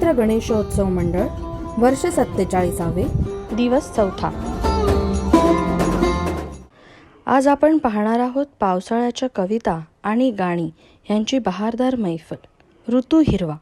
रामचंद्र गणेशोत्सव मंडळ वर्ष 47वे दिवस 4. आज आपण पाहणार आहोत पावसाळ्याच्या कविता आणि गाणी यांची बहारदार मैफल ऋतू हिरवा.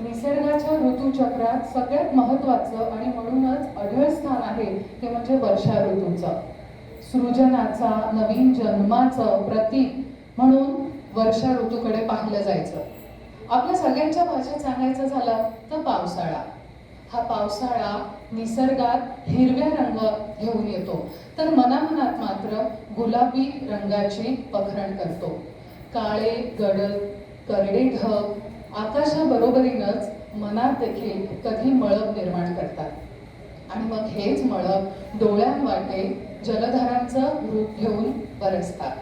निसर्गाच्या ऋतुचक्रात सगळ्यात महत्त्वाचं आणि म्हणूनच अढळ स्थान आहे ते म्हणजे वर्षा ऋतूचं. सृजनाचा, नवीन जन्माचं प्रतीक म्हणून वर्षा ऋतूकडे पाहिलं जायचं. आपल्या सगळ्यांच्या भाषेत सांगायचं झालं तर पावसाळा हा पावसाळा निसर्गात हिरव्या रंग घेऊन येतो, तर मनामनात मात्र गुलाबी रंगाची पखरण करतो. काळे गडद करडे ढग आकाशाबरोबरीनच मनात देखील कधी मळब निर्माण करतात आणि मग हेच मळब डोळ्यांवाटे जलधारांचं रूप घेऊन बरसतात.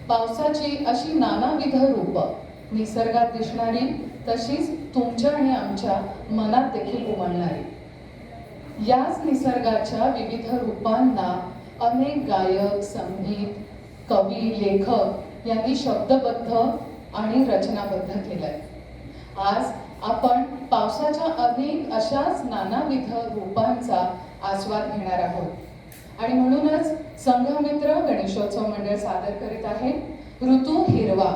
पावसाची अशी नानाविध रूपं निसर्गात दिसणारी, तशीच तुमच्या आणि आमच्या मनात देखील उमलणारी. याच निसर्गाच्या विविध रूपांना अनेक गायक, संगीत, कवी, लेखक यांनी शब्दबद्ध आणि रचनाबद्ध केलंय. आज आपण पावसाच्या अनेक अशाच नानाविध रूपांचा आस्वाद घेणार आहोत आणि म्हणूनच संघमित्र गणेशोत्सव मंडळ सादर करीत आहे ऋतू हिरवा,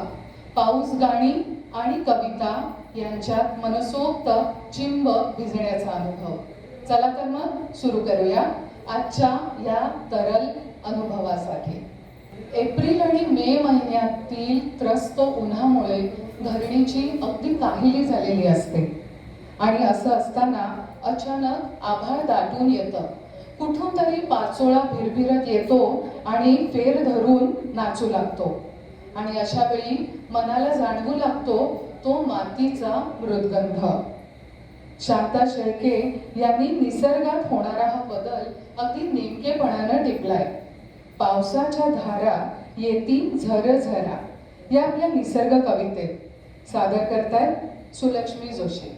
पाऊस गाणी आणि कविता यांच्यात मनसोक्त चिंब भिजण्याचा अनुभव. चला तर मग सुरू करूया आजच्या या तरल अनुभवासाठी. एप्रिल आणि मे महिन्यातील त्रस्त उन्हामुळे धरणीची अगदी काहिली झालेली असते आणि असं असताना अचानक आभाळ दाटून येतं. कुठून तरी पाचोळा भिरभिरत येतो आणि फेर धरून नाचू लागतो आणि अशा वेळी मनाला जाणवू लागतो तो मातीचा मृदगंध. शांता शेळके यांनी निसर्गात होणारा हा बदल अगदी नेमकेपणानं टिपलाय. पावसाच्या धारा येती झरझरा या आपल्या निसर्ग कवितेत सादर करतायत सुलक्ष्मी जोशी.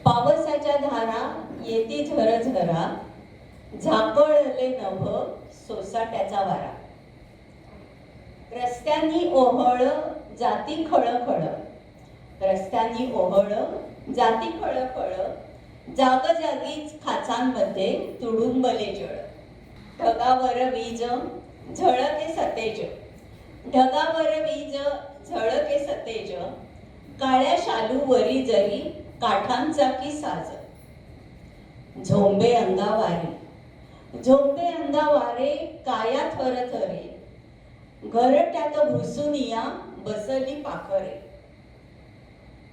पावसाच्या धारा येती झरझरा, झाकळले नभ सोसाट्याचा वारा. रस्त्यांनी ओहळ जाती खळखळ, रस्त्यांनी ओहळ जाती खळखळ, जागजागीच खाचांमध्ये तुडुंबले जळ. ढगावर वीज झळके सतेज, ढगावर वीज झळके सतेज, काळ्या शालूवरी जरी काठांचा की साज. झोंबे अंगावारे, झोंबे अंगावारे काया थरथरे, घरट्यात घुसूनिया बसली पाखरे.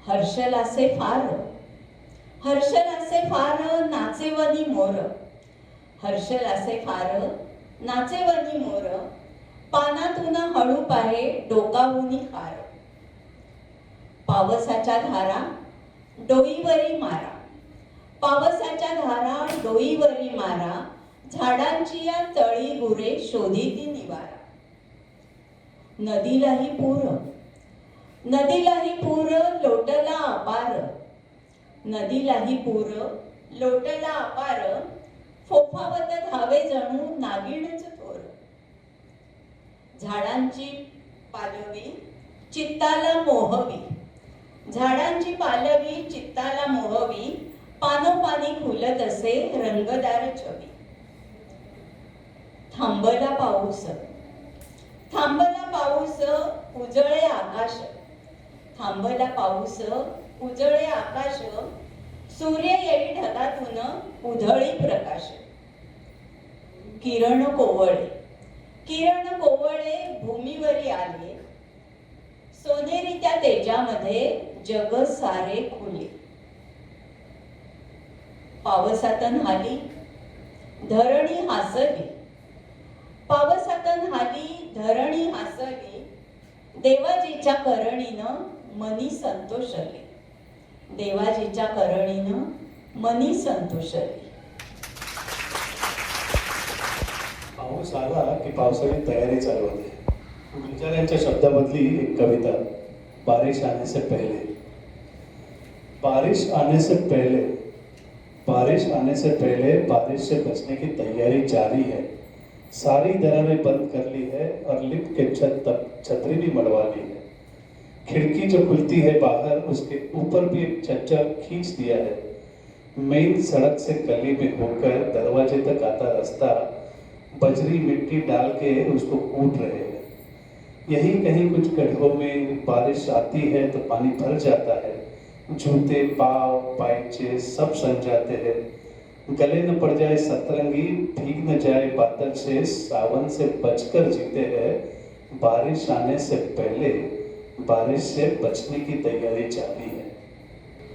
हर्षलासे फार, हर्षलासे फार नाचेवनी मोर, हर्षलासे फार नाचेवनी मोर, पानातून हळू पाहे डोकावूनी खार. पावसाच्या धारा डोईवरी मारा, पावसाच्या धारा डोईवरी मारा, झाडांची या तळी गुरे शोधिती निवारा. नदीलाही पूर, नदीलाही पूर लोटला अपार, नदीलाही पूर लोटला अपार, फोफावत धावे जणू नागिणच थोर. झाडांची पालवी चित्ताला मोहवी, झाडांची पालवी चित्ताला मोहवी, पानोपानी खुलत असे रंगदार छवी. थांबला पाऊस, थांबला पाऊस उजळे आकाश, थांबला पाऊस उजळे आकाश, सूर्य येई ढगातून उधळी प्रकाश. किरण कोवळे, किरण कोवळे भूमीवरी आले, सोनेरी त्या तेजामध्ये जग सारे खुले. पावसातन हाली धरणी हासली, पावसातन हाली धरणी हासली, देवाजीच्या करणीनं मनी संतोषले, देवाजीच्या करणीनं मनी संतोषले. पाऊस आला की पावसाची तयारी चालू होते. गुलजार यांच्या शब्दामधली एक कविता, बारिश आने से पहले. बारिश आने से पहले, बारिश आने से पहले बारिश से बचने की तैयारी जारी है. सारी दरारें बंद कर ली है और लिफ्ट के छत तक छतरी भी मड़वा ली है. खिड़की जो खुलती है बाहर, उसके ऊपर भी एक छज्जा खींच दिया है. मेन सड़क से गली में होकर दरवाजे तक आता रास्ता बजरी मिट्टी डाल के उसको कूट रहे हैं. यही कहीं कुछ गड्ढों में बारिश आती है तो पानी भर जाता है. जूते, पाव, पायचे सब सन जाते हैं. गले न पड़ जाए सतरंगी, भीग न जाए बादल से, सावन से बचकर जीते हैं. बारिश आने से पहले बारिश से बचने की तयारी जारी है.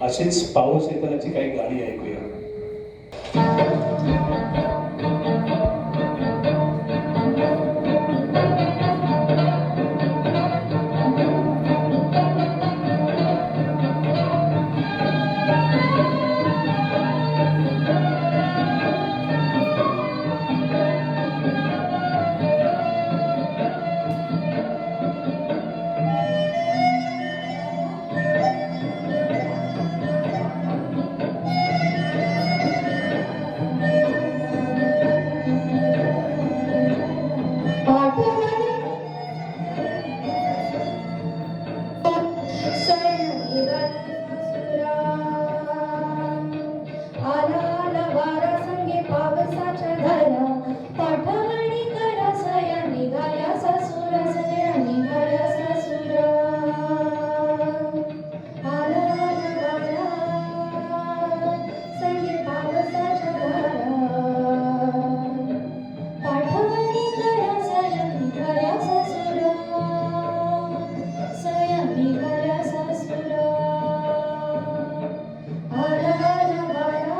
अशीच पाऊस येतानाची काही गाणी ऐकूया. आला आला वारा संगे पावसाच्या धारा पाठवणी करा सया निघाल्या सासुरा सया निघाल्या सासुरा आला आला वारा संगे पावसाच्या धारा पाठवणी करा सया निघाल्या सासुरा सया निघाल्या सासुरा आला आला वारा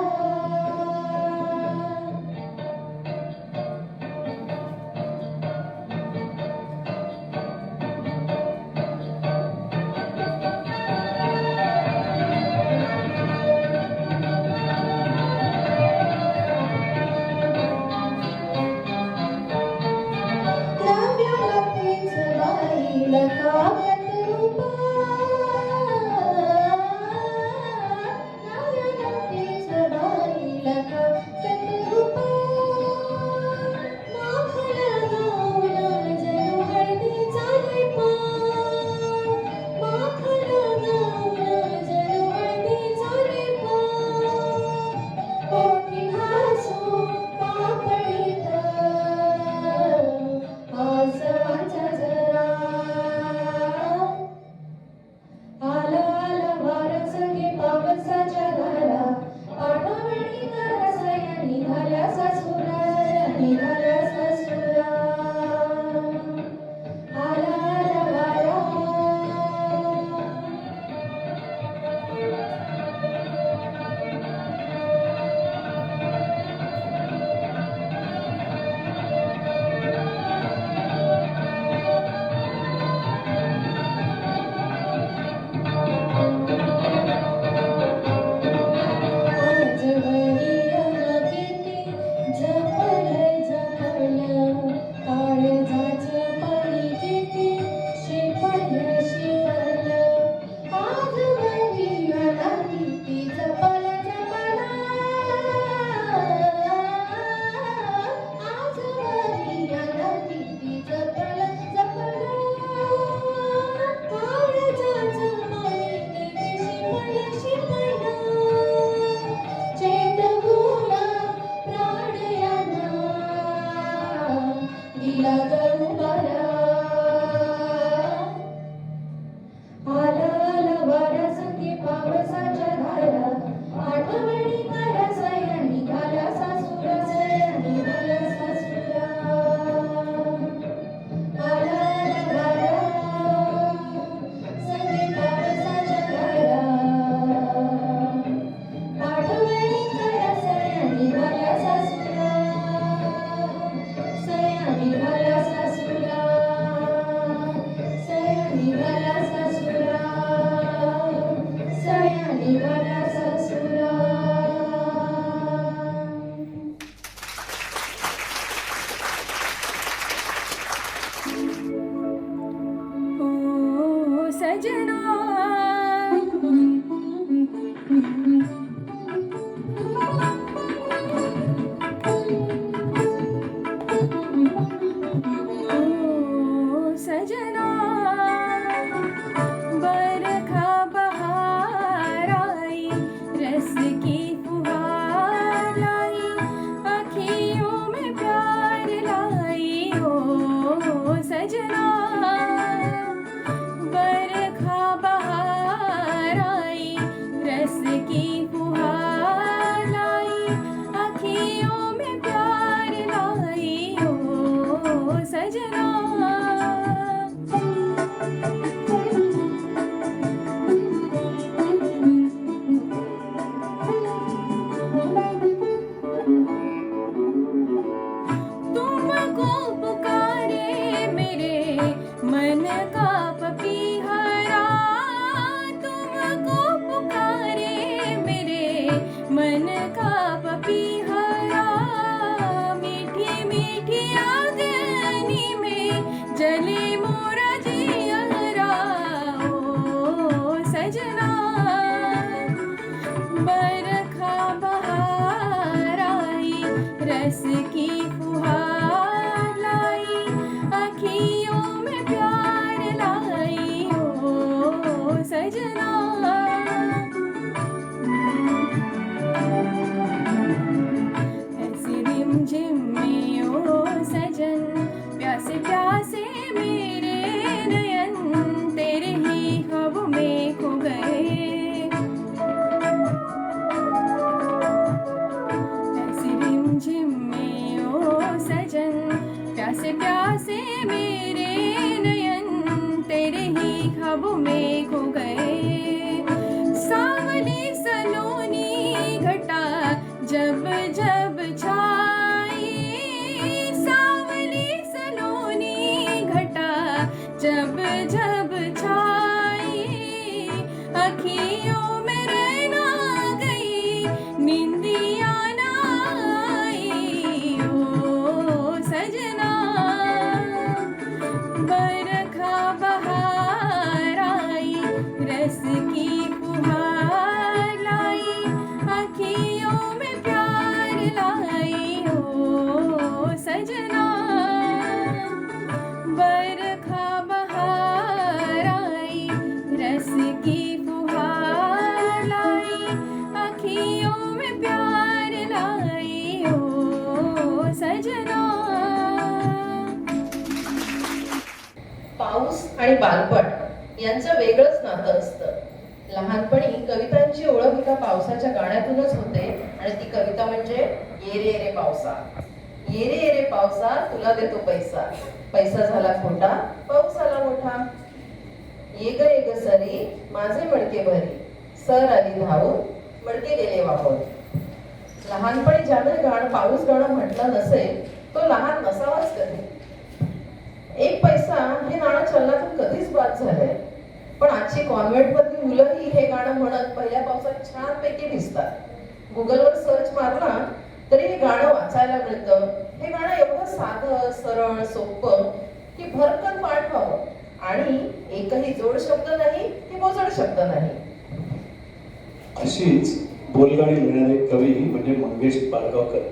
नव्या लपीच बाईला काव्यात रूपा नव्या लपीच बाईला काव्यात रूपा माखला गाऊन जणू हळदीचा लेपा माखला गाऊन जणू हळदीचा लेपा ओठी हसू पापणीत आसमानचा जरा आला आला वारा संगे पावसाच्या धारा आठवणी करा सया निघाल्या सासुरा निघाल्या सासुरा आला आला वारा आज वरिया किती जपल जपल काळजाचं पाणी किती शिपल शिपल आज वरिया किती जपल जपल आज वरिया किती जपल जपल काळजाचं पाणी किती शिपल शिपल चेतगुण प्राणयाना दिला गरुबारा आला आला वारा संगे पावसाच्या धारा आठवणी करा सया निघाल्या सासुरा सया निघाल्या सासुरा आला आला वारा संगे पावसाच्या धारा आठवणी करा सया निघाल्या सासुरा सया निघाल्या सासुरा सया निघाल्या सासुरा सया निघाल्या सासुरा ओ सजना ओ सजना बरखा बहार आई रस की फुहार लाई अखियों में प्यार लाई ओ सजना बरखा बहार आई रस की फुहार लाई अखियों में प्यार लाई ओ सजना जब जब छाई सावली सलोनी घटा, जब जब छाई अखियों में रहना गई, निंदिया ना आई ओ सजना। बरखा बहार आई, रस की फुहार लाई, अखियों में प्यार लाई ओ सजना। बरखा बहार आई, रस की फुहार लाई, अखियों में प्यार लाई ओ सजना। पाऊस आणि बालपण यांचं वेगळंच नातं असतं. लहानपणी कवितांची ओळख एका पावसाच्या गाण्यातूनच होते आणि ती कविता म्हणजे ये रे रे पावसा. ये रे ये रे पावसा तुला देतो पैसा, पैसा झाला खोटा पाऊस आला मोठा. ये ग सरी माझे मडके भरी, सर आली धावून मडके गेले वाहून. लहानपणी ज्याने पाऊस गाणं म्हटलं नसेल तो लहान नसावाच कधी. एक पैसा हे नाणं चलनातून कधीच बाद झालंय, पण आजची कॉन्व्हेंट मधली मुलंही हे गाणं म्हणत पहिल्या पावसात छानपैकी दिसतात. गुगलवर सर्च मारला तरी हे गाणं वाचायला मिळतं. हे गाणं एवढं साधं सरळ सोपं की भरकन पाठ व्हावं आणि एकही जोड शब्द नाही की बोजड शब्द नाही. अशीच बोलगाणी लिहिणारे कवी म्हणजे मंगेश पाडगावकर.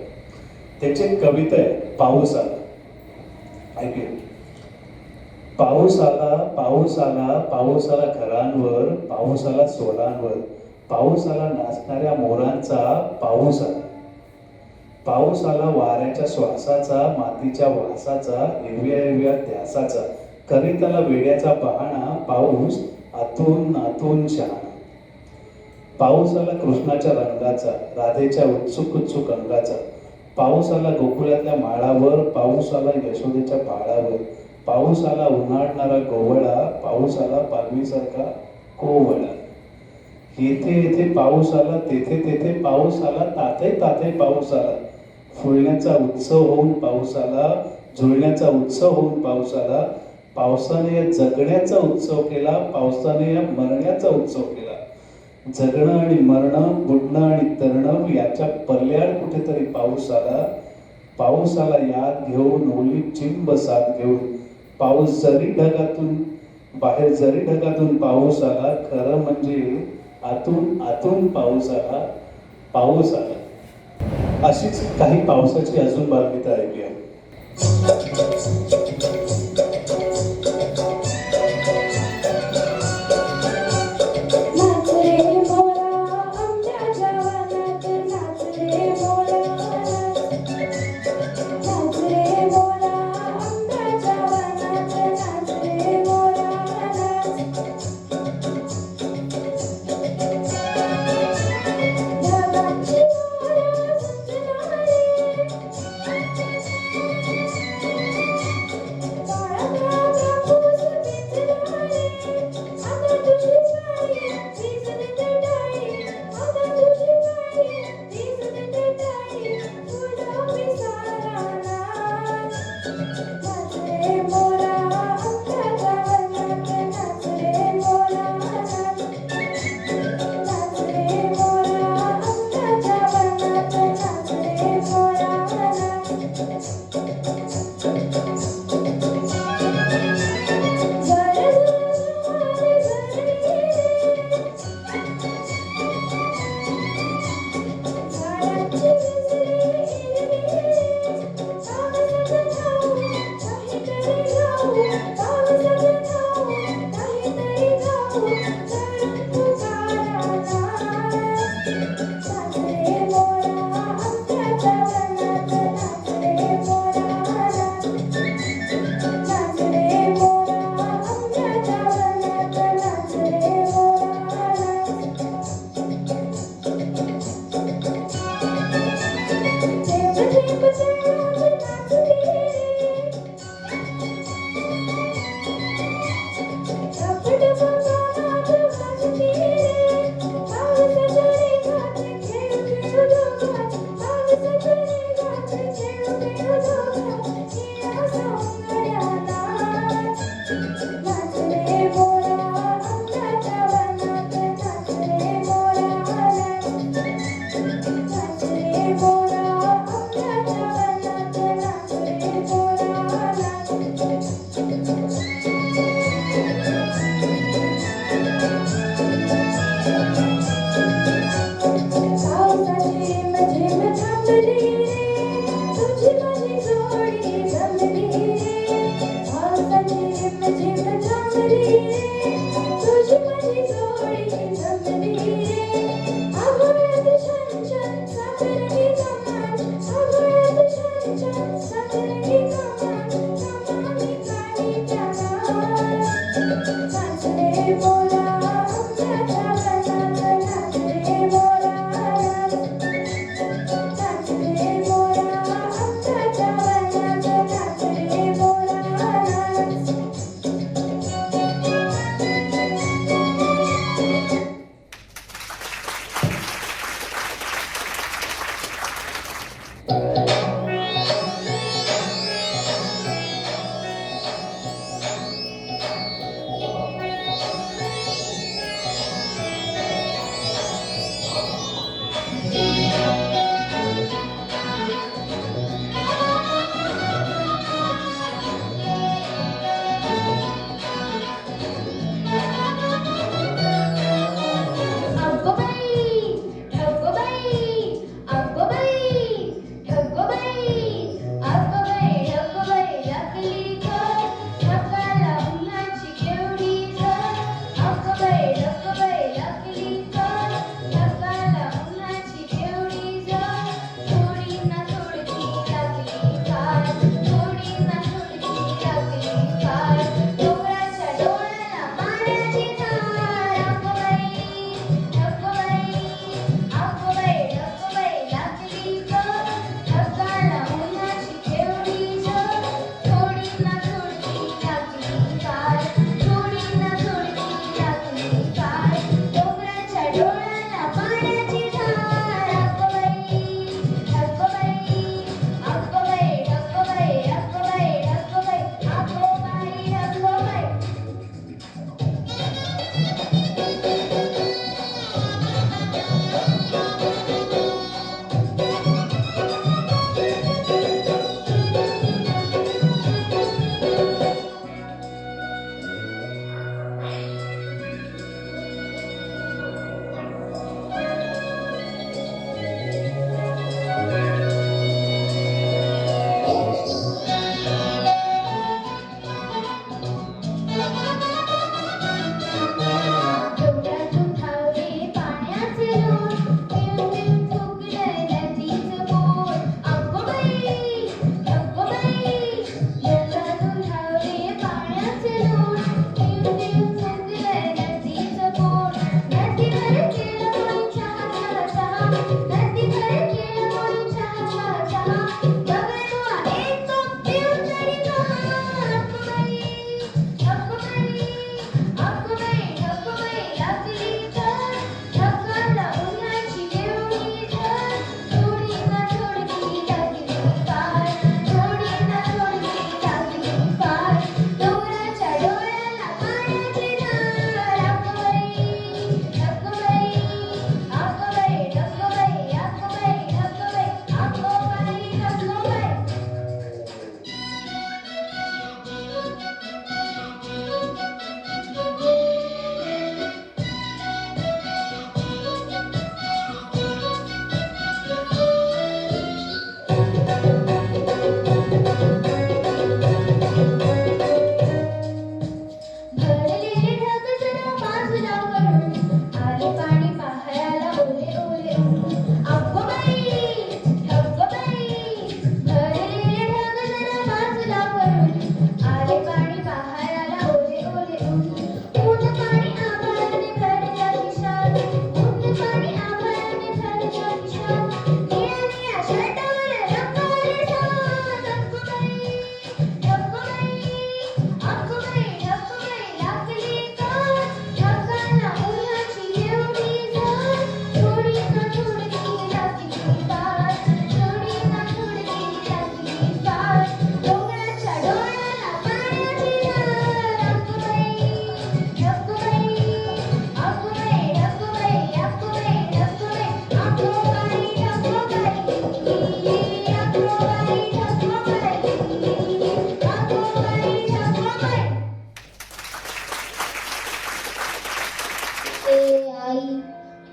त्याची कविता आहे पाऊस आला. ऐकूया. पाऊस आला, पाऊस आला, पाऊस आला घरांवर, पाऊस आला सोलांवर, पाऊस आला नाचणाऱ्या मोरांचा, पाऊस आला. पाऊस आला वाऱ्याच्या श्वासाचा, मातीच्या वासाचा, हिरव्या हिरव्या ध्यासाचा, करिताला वेड्याचा बहाणा, पाऊस आतून आतून शहाणा. पाऊस आला कृष्णाच्या रंगाचा, राधेच्या उत्सुक उत्सुक अंगाचा, पाऊस आला गोकुळातल्या माळावर, पाऊस आला यशोदेच्या बाळावर, पाऊस आला उन्हाळणारा गोवळा, पाऊस आला पालवीसारखा कोवळा. येथे येथे पाऊस आला, तेथे तेथे पाऊस आला, ताथे ताथे पाऊस आला. फुलण्याचा उत्सव होऊन पाऊस आला, झुलण्याचा उत्सव होऊन पाऊस आला. पावसाने या जगण्याचा उत्सव केला, पावसाने या मरण्याचा उत्सव केला. जगणं आणि मरणं, बुडणं आणि तरणं याच्या पल्ल्याड कुठेतरी पाऊस आला. पाऊस आला याद घेऊन, ओली चिंब साथ घेऊन. पाऊस जरी ढगातून बाहेर, जरी ढगातून पाऊस आला, खरं म्हणजे आतून आतून पाऊस आला, पाऊस आला. अशीच काही पावसाची अजून बातमी ऐकूया.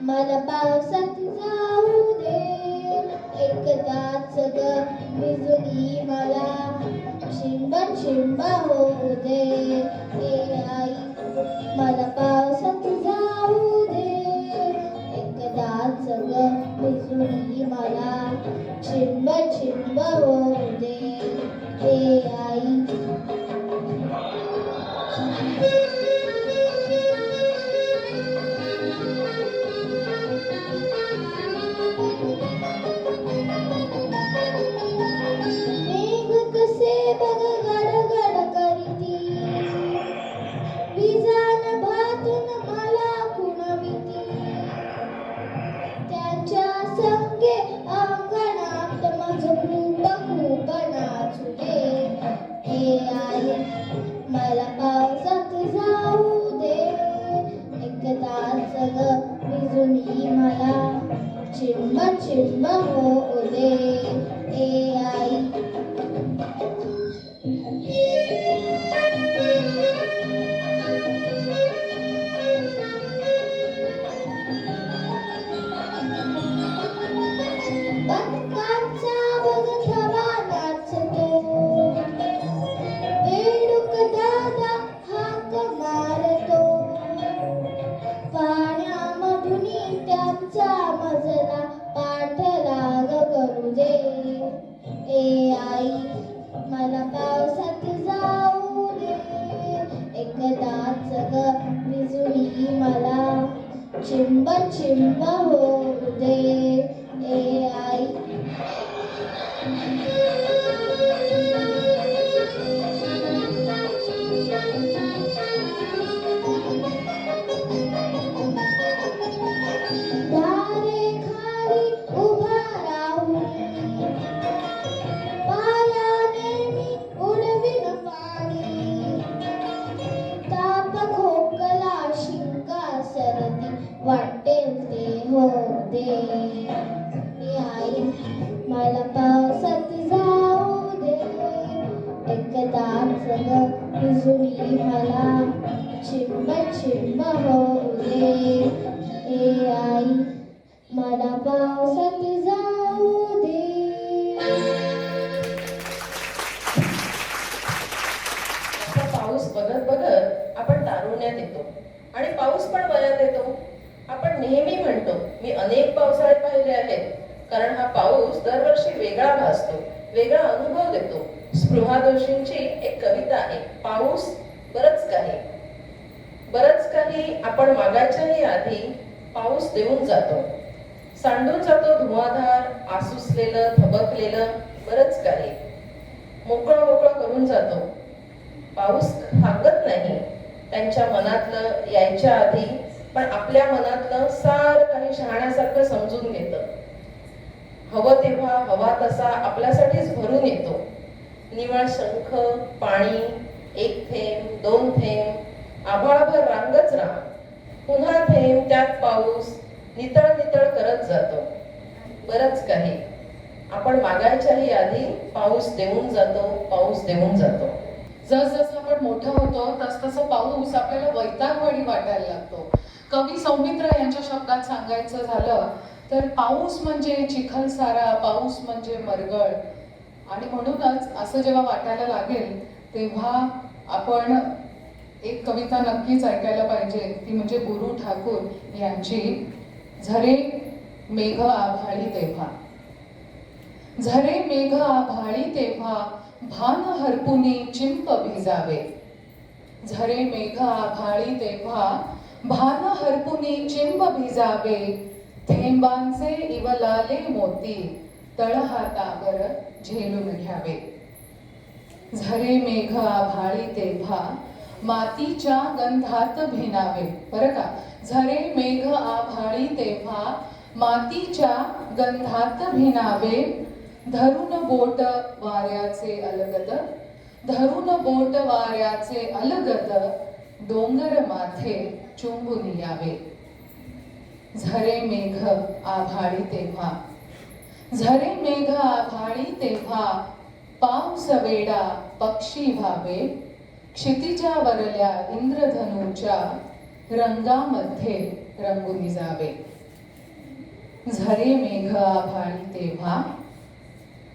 मला पावसात जाऊ दे एकदाच ग बिजुली मला शिंब होऊ दे ए आई मला पावसात जाऊ दे एकदाच ग बिजुली मला शिंब होऊ दे ए आई त्यांच्या संगे अंगणात माझ दे ए आई. बदकाचा बगधवा नाचतो, बेडूक दादा हाक मारतो, पाण्यामधून त्यांचा मजला पाठलाग करू दे ए आई. मला पावसात जाऊ दे एकदाच ग बिजुली मला चिंब चिंब होऊ दे ए आई. दारे खाली उभा राहून पायाने मी उडवीन पाणी, ताप खोकला शिंका सर्दी वाटेल ते होऊ दे ए आई. मला पावसात जाऊ दे एकदाच ग बिजुली मला चिंब चिंब होऊ दे ए आई. मला पावसात जाऊ दे. असा पाऊस बघत बघत आपण तारुण्यात येतो आणि पाऊस पण वयात येतो. आपण नेहमी म्हणतो मी अनेक पावसाळे पाहिले आहेत, कारण हा पाऊस दरवर्षी वेगळा भासतो, वेगळा अनुभव देतो. स्पृहा जोशींची एक कविता आहे, पाऊस बरंच काही आपण मागायच्याही आधी पाऊस देऊन जातो. सांडून जातो धुवाधार, आसुसलेलं थबकलेलं बरंच काही मोकळं करून जातो. पाऊस थांबत नाही त्यांच्या मनातलं यायच्या आधी, पण आपल्या मनातलं सारं काही शहाण्यासारखं समजून घेतं. हवं तेव्हा हवा तसा आपल्यासाठीच भरून येतो. निवळ शंख पाणी, एक थेंब दोन थेंब, आभाळभर रांगच रांग, पुन्हा थेंब त्यात पाऊस नितळ करत जातो. बरंच काही आपण मागायच्याही आधी पाऊस देऊन जातो. जसजसं आपण मोठं होतो तसतसं पाऊस आपल्याला वैतागवाडी वाटायला लागतो. कवी सौमित्र यांच्या शब्दात सांगायचं झालं तर पाऊस म्हणजे चिखलसारा, पाऊस म्हणजे मरगळ. आणि म्हणूनच असं जेव्हा वाटायला लागेल तेव्हा आपण एक कविता नक्कीच ऐकायला पाहिजे. ती म्हणजे गुरु ठाकूर यांची झरे मेघ आभाळी तेव्हा. झरे मेघ आभाळी तेव्हा भान हरपुनी चिंप भिजावे. झरे मेघ आभाळी तेव्हा भान हरपुनी चिंब भिजावे. थेंबांचे इवलाले मोती तळहातावर झेलून घ्यावे. झरे मेघ आभाळी तेव्हा मातीच्या गंधात भिनावे. बरं का, झरे मेघ आभाळी तेव्हा मातीच्या गंधात भिनावे. धरून बोट वाऱ्याचे अलगद डोंगर माथे चुंबून यावे. झरे मेघ आभाळी तेव्हा. झरे मेघ आभाळी तेव्हा पाऊस वेडा पक्षी व्हावे. क्षितिजावरल्या इंद्रधनुच्या रंगामध्ये रंगून जावे. झरे मेघ आभाळी तेव्हा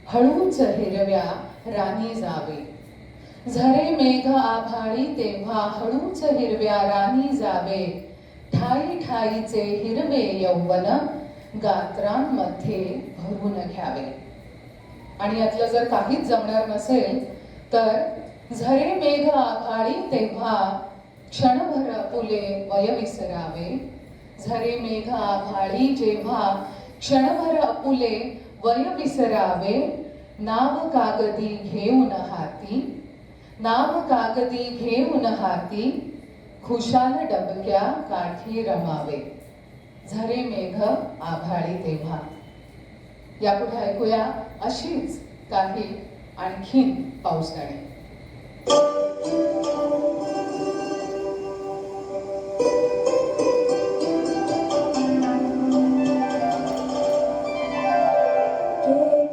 हळूच हिरव्या रानी जावे. झरे मेघ आभाळी तेव्हा हळूच हिरव्या रानी जावे. ठाई ठाईचे हिरवे यौवन गात्रांमध्ये भरून घ्यावे. आणि यातलं जर काहीच जमणार नसेल तर झरे मेघ आभाळी तेव्हा क्षणभर आपुले वय विसरावे. झरे मेघ आभाळी जेव्हा क्षणभर आपुले वय विसरावे. नाव कागदी घेऊन हाती खुशाल डबक्या काठी रमावे. झरे मेघ आभाळी तेव्हा. यापुढे ऐकूया अशीच काही आणखीन पाऊस गाणी. के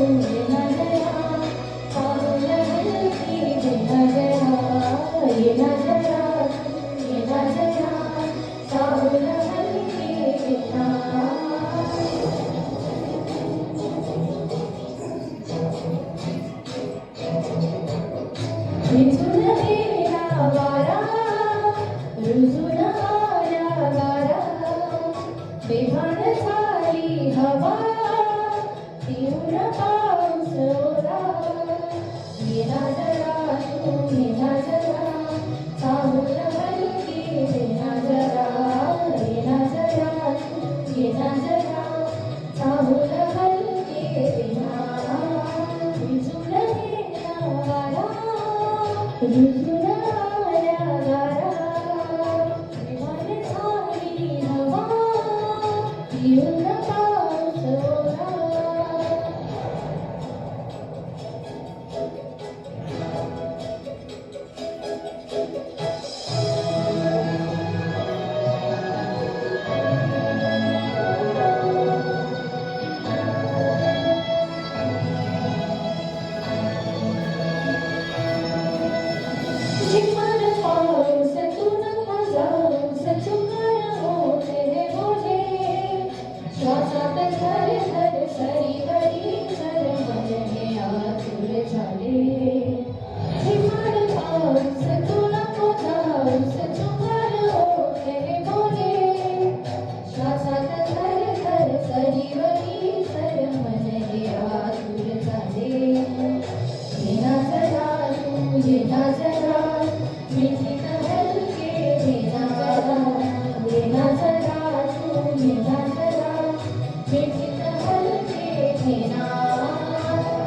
येना जरा पाऊल हलकी देना जरा येना जरा येना जरा पाऊल हलकी देना रुजून गेला वारा रुजून आला गारा बेभान झाली हवा तीव्र पाऊस ओला येना जरा तू येना जरा पाऊल हलकी देना जरा येना जरा तू येना जरा पाऊल हलकी देना रुजून गेला वारा रुजून आला गारा बेभान झाली हवा तीव्र पाऊस ओला झिम्मर पाऊस तू नको जाऊस चुकार होते हे बोले श्वासात घर घर सरी गरी सर मन हे आतुर झाले झिम्मर पाऊस तू नको जाऊस चुकार होते हे बोले श्वासात घर घर सरी गरी सर मन हे आतुर झाले येना जरा तू येना जरा मिठीत हलके देना जरा येना जरा तू येना जरा मिठीत हलके देना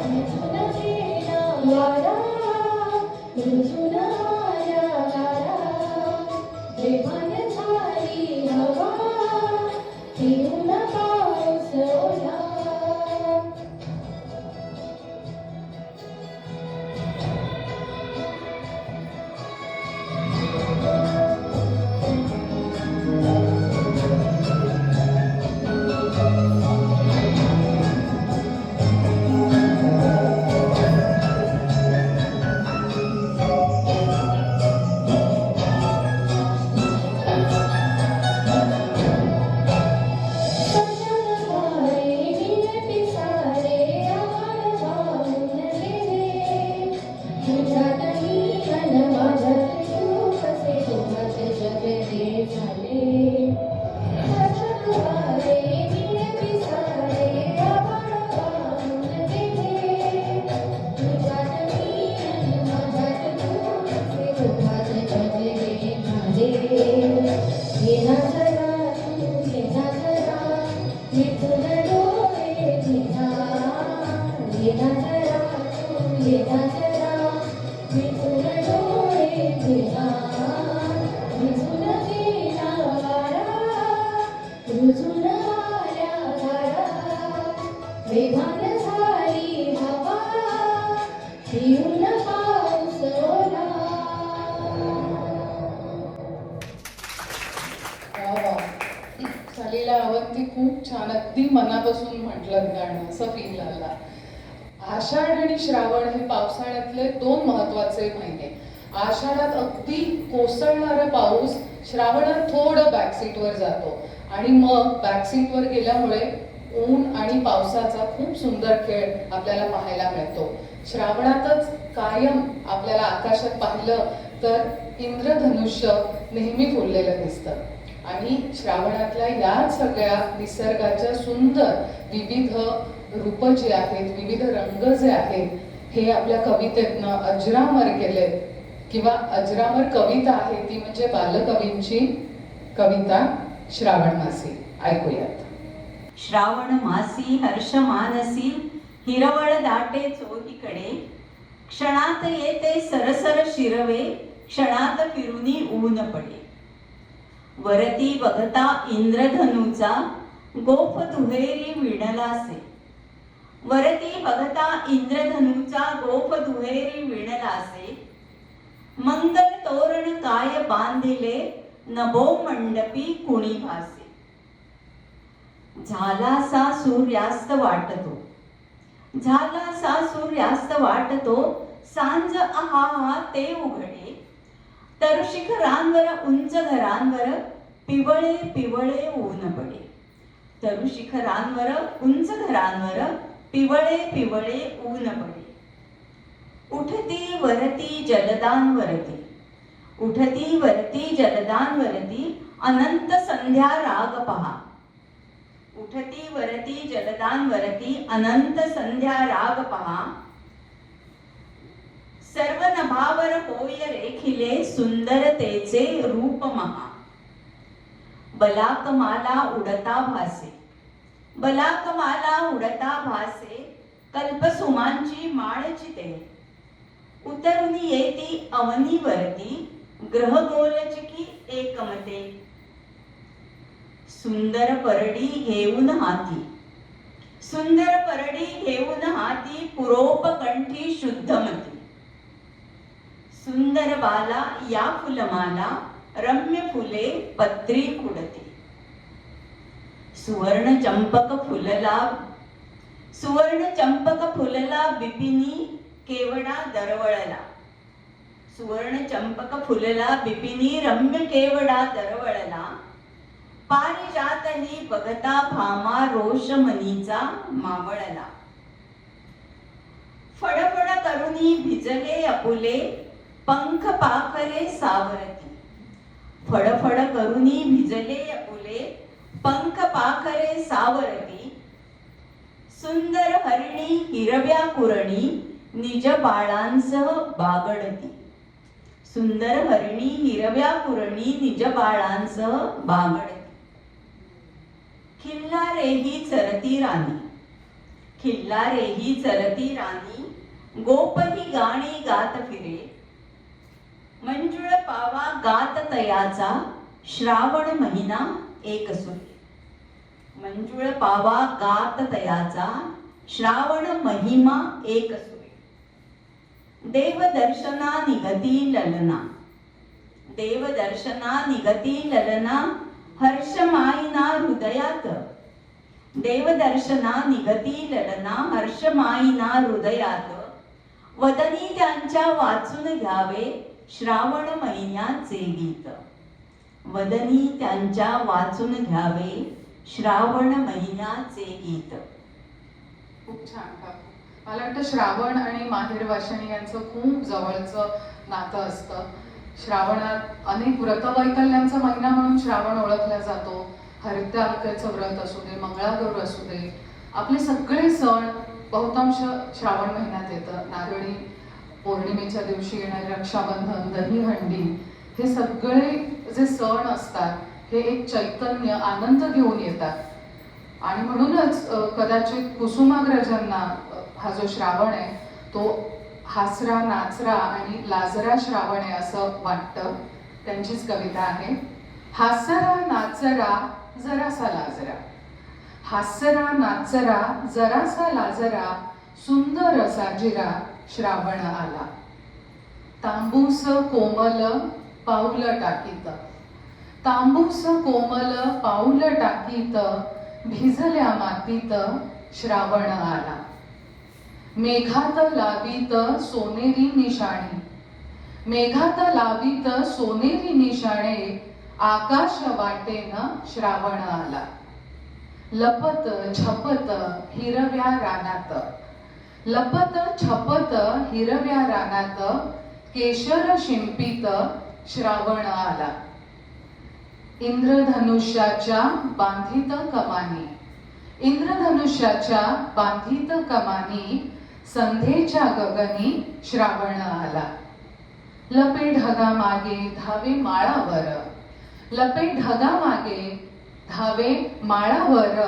रुजून गेला वारा रुजून आला गारा बेभान झाली हवा तीव्र पाऊस ओला येना जरा तू येना जरा मिठून डोळे घेना येना जरा तू येना जरा मिठून डोळे घेना रुजून गेला वारा रुजून आल्या गारा बेभान झाली हवा तीव्र पाऊस ओला वा वा. झालेला अवंती खूप छान अगदी मनापासून म्हटलं गाणं असं फील आला. आषाढ आणि श्रावण हे पावसाळ्यातले दोन महत्वाचे महिने. आषाढात अगदी कोसळणारा पाऊस, श्रावणात थोडं बॅकसीटवर जातो आणि मग बॅकसीटवर गेल्यामुळे ऊन आणि पावसाचा खूप सुंदर खेळ आपल्याला पाहायला मिळतो. श्रावणातच कायम आपल्याला आकाशात पाहिलं तर इंद्रधनुष्य नेहमी फुललेलं दिसतं आणि श्रावणातल्या या सगळ्या निसर्गाच्या सुंदर विविध रूप जे आहेत, विविध रंग जे आहेत, हे आपल्या कवितेतनं अजरामर केलेत किंवा अजरामर कविता आहे ती म्हणजे बालकवींची कविता श्रावण मासी. ऐकूयात. श्रावण मासी हर्ष मानसी हिरवळ दाटे चोहीकडे क्षणात येते सरसर शिरवे क्षणात फिरुनी ऊन पडे वरती बघता इंद्रधनुचा गोफ दुहेरी विणलासे वरती बघता इंद्रधनुचा गोफ दुहेरी विणलासे मंगल तोरण काय बांधिले नभो मंडपी कुणी भासे झालासा सूर्यास्त वाटतो झाला सूर्यास्त वाटतो, सांज आहा ते उघडे. तरुशिखरांवर उंच घरांवर पिवळे पिवळे ऊन पडे. तरुशिखरांवर उंच घरांवर पिवळे पिवळे ऊन पडे. उठती वरती जलदांवरती, उठती वरती जलदांवरती अनंत संध्या राग पहा. उठती वरती जलदांवरती अनंत संध्या राग पहा. सर्व नभावर होय रेखिले सुंदरतेचे रूप महा. बलाकमाला उडता भासे, बलाकमाला उडता भासे, कल्पसुमांची माळ चिते. उतरुनी येती अवनीवरती, ग्रहगोलचकी एकमते. सुंदर परडी घेऊन हाती, सुंदर परडी घेऊन हाती, पुरोपकंठी शुद्धमती. सुंदर बाला या फुलमाला, रम्य फुले पत्री खुडते. सुवर्ण चंपक फुलला, सुवर्ण चंपक फुलला बिपिनी केवडा दरवळला. सुवर्ण चंपक फुलला बिपिनी रम्य केवडा दरवळला. पारिजातही बघता भामा रोषमणीचा मावळला. फडफड करुनी भिजले अपुले, पंख पाखरे सावरती. फडफड करुनी भिजले अपुले, पंख पाखरे सावरती. सुंदर हरिणी हिरव्या कुरणी, निज बाळांसह बागडती. सुंदर हरिणी हिरव्या कुरणी, निज बाळांसह बागडती. खिल्लारेही चरती राणी, खिल्लारेही चरती राणी, गोपही गाणी गात फिरे. मंजुळ पावा गात तयाचा, श्रावण महिना एक सुरे. मंजुळ पावा गात तयाचा, श्रावण महिमा एक सुरे. देवदर्शना निगती ललना, देवदर्शना निगती ललना, हर्ष माईना हृदयात. देवदर्शना निगती ललना, हर्ष माईना हृदयात. वदनी त्यांच्या वाचून घ्यावे, श्रावण महिन्याचे गीत. वदनी त्यांच्या वाचून घ्यावे, श्रावण महिन्याचे गीत. खूप छान काकू. मला वाटतं श्रावण आणि माहेर वाशिणी यांचं खूप जवळचं नातं असतं. श्रावणात अनेक व्रतवैकल्यांचा महिना म्हणून श्रावण ओळखला जातो. हरितालिकेचं व्रत असू दे, मंगळागौर असू दे, आपले सगळे सण बहुतांश श्रावण महिन्यात येतं. नारळी पौर्णिमेच्या दिवशी येणारे रक्षाबंधन, दहीहंडी, हे सगळे जे सण असतात हे एक चैतन्य, आनंद घेऊन येतात. आणि म्हणूनच कदाचित कुसुमाग्रजांना हा जो श्रावण आहे तो हासरा, नाचरा आणि लाजरा श्रावण आहे असं वाटतं. त्यांचीच कविता आहे. हासरा नाचरा जरासा लाजरा, हासरा नाचरा जरासा लाजरा, सुंदर साजिरा श्रावण आला. तांबूस कोमल पाऊल टाकीत, तांबूस कोमल पाऊल टाकीत, भिजल्या मातीत श्रावण आला. मेघात लावीत सोनेरी निशाणी, मेघात लावीत सोनेरी निशाणे, आकाश वाटेन श्रावण आला. लपत छपत हिरव्या रानात, लपत छपत हिरव्या रानात, केशर शिंपीत श्रावण आला. इंद्रधनुष्याच्या बांधित कमानी, इंद्रधनुष्याच्या बांधित कमानी, संध्येच्या गगनी श्रावण आला. लपे ढगा मागे धावे माळावर, लपे ढगा मागे धावे माळावर,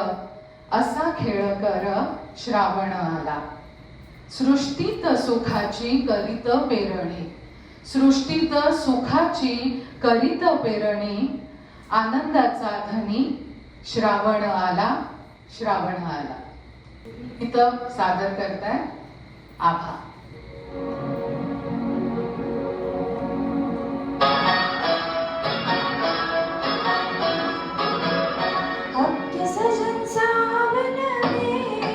असा खेळ कर श्रावण आला. सृष्टीत सुखाची करीत पेरणी, सृष्टीत सुखाची करीत पेरणी, आनंदाचा धनी श्रावण आला, श्रावण आला. इथं सादर करताय आभा. सजन सावन में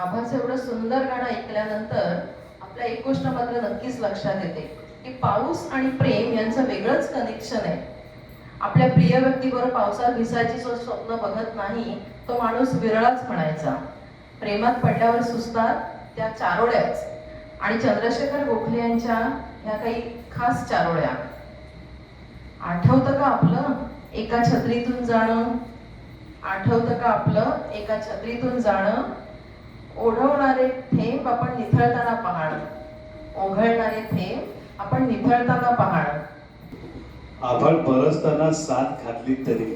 आभाचं एवढं सुंदर गाणं ऐकल्यानंतर आपल्या एक गोष्ट मात्र नक्कीच लक्षात येते की पाऊस आणि प्रेम यांचं वेगळंच कनेक्शन आहे. आपल्या प्रिय व्यक्तीबरोबर पावसात भिजायची जो स्वप्न बघत नाही तो माणूस विरळाच म्हणायचा. प्रेमात पडल्यावर सुचतात त्या चारोळ्याच. आणि चंद्रशेखर गोखले यांच्या ह्या काही खास चारोळ्या. आठवतं का आपलं एका छत्रीतून जाणं? आठवतं का आपलं एका छत्रीतून जाणं? ओढवणारे थेंब आपण निथळताना पाहणं. ओघळणारे थेंब आपण निथळताना पाहणं. आभाळ बरसताना साथ घातली तरी,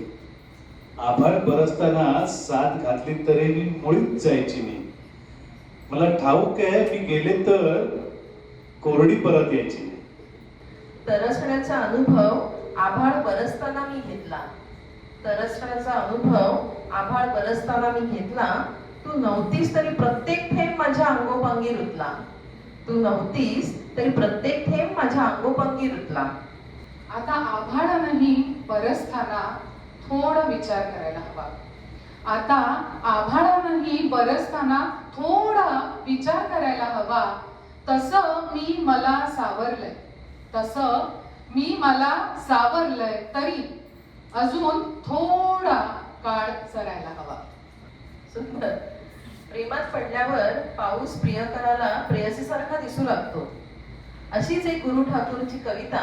आभाळ बरसताना साथ घातली तरी मी मुळीच जायची नाही. मला ठाऊक आहे मी गेले तर कोरडी परत यायची नाही. तरसण्याचा अनुभव आभाळ बरसताना मी घेतला. तरसण्याचा अनुभव आभाळ बरसताना मी घेतला. तू नव्हतीस तरी प्रत्येक थेंब माझ्या अंगोपांगी रुतला. तू नव्हतीस तरी प्रत्येक थेंब माझ्या अंगोपांगी रुतला. आता आभाळानंही बरसताना थोडा विचार करायला हवा. आता आभाळानंही बरसताना थोडा विचार करायला हवा. तसं मी मला सावरलंय, तसं मी मला सावरलंय तरी अजून थोडा काळ सरायला हवा. सुंदर. प्रेमात पडल्यावर पाऊस प्रियकराला प्रेयसीसारखा दिसू लागतो. अशीच एक गुरु ठाकूरची कविता.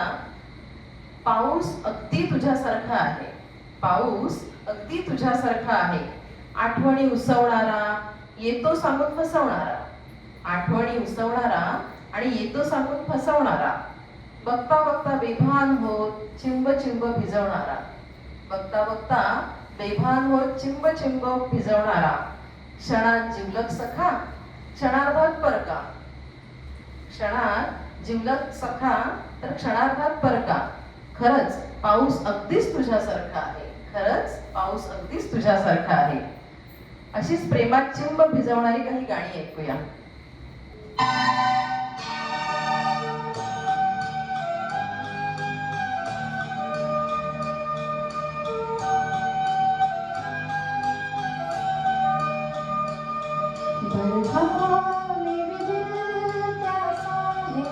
पाऊस अगदी तुझ्यासारखा आहे. पाऊस अगदी तुझ्यासारखा आहे. आठवणी उसवणारा, येतो सांगून फसवणारा. आठवणी उसवणारा आणि येतो सांगून फसवणारा. बघता बघता बेभान होत चिंब चिंब भिजवणारा. बघता बघता बेभान होत चिंब चिंब भिजवणारा. क्षणात जिवलग सखा, क्षणार्धात परका. क्षणात जिवलग सखा तर क्षणार्धात परका. खरंच पाऊस अगदीच तुझ्यासारखा आहे. खरंच पाऊस अगदीच तुझ्यासारखा आहे. अशीच प्रेमात चिंब भिजवणारी काही गाणी ऐकूया. बरखा मेरे दिल प्यासा है,